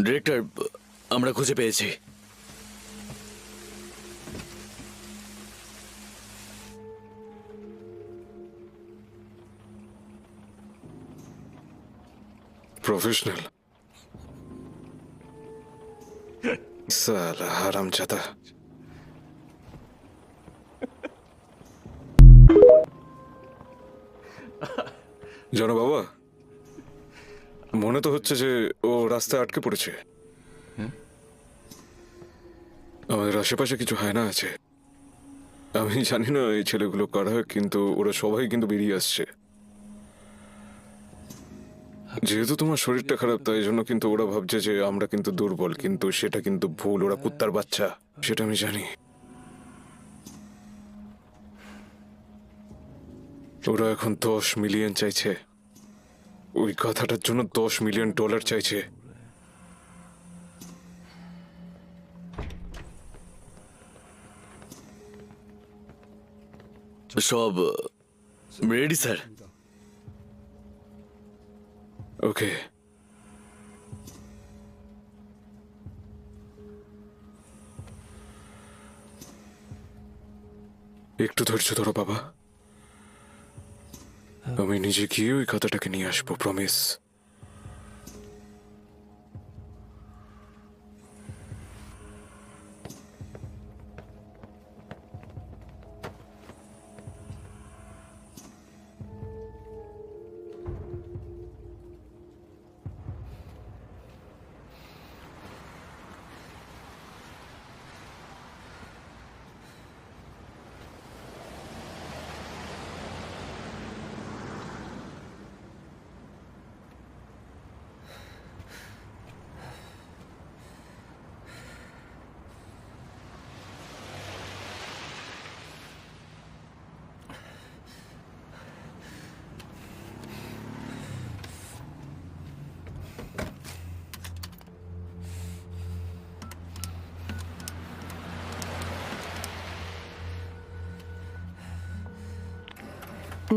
Director, আমরা খুঁজে পেয়েছি। প্রফেশনাল সালা হারামজাদা। জানো বাবা, মনে তো হচ্ছে যে ও রাস্তায় আটকে পড়েছে। আমাদের আশেপাশে কিছু হায়না আছে, আমি জানি না এই ছেলেগুলো কারা, কিন্তু ওরা সবাই কিন্তু বেরিয়ে আসছে। যেহেতু তোমার শরীরটা খারাপ, তাই জন্য কিন্তু ওরা ভাবছে যে আমরা কিন্তু দুর্বল, কিন্তু সেটা কিন্তু ভুল। ওরা কুত্তার বাচ্চা, সেটা আমি জানি। ওরা এখন 10 মিলিয়ন চাইছে, ওই কথাটার জন্য $10 মিলিয়ন চাইছে। সব রেডি স্যার। ওকে, একটু ধৈর্য ধরো বাবা, আমি নিজে গিয়ে ওই কথাটাকে নিয়ে আসবো, প্রমিস।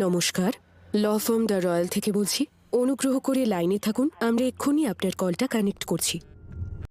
নমস্কার, ল ফার্ম দ্য রয়্যাল থেকে বলছি। অনুগ্রহ করে লাইনে থাকুন, আমরা এক্ষুনি আপনার কলটা কানেক্ট করছি।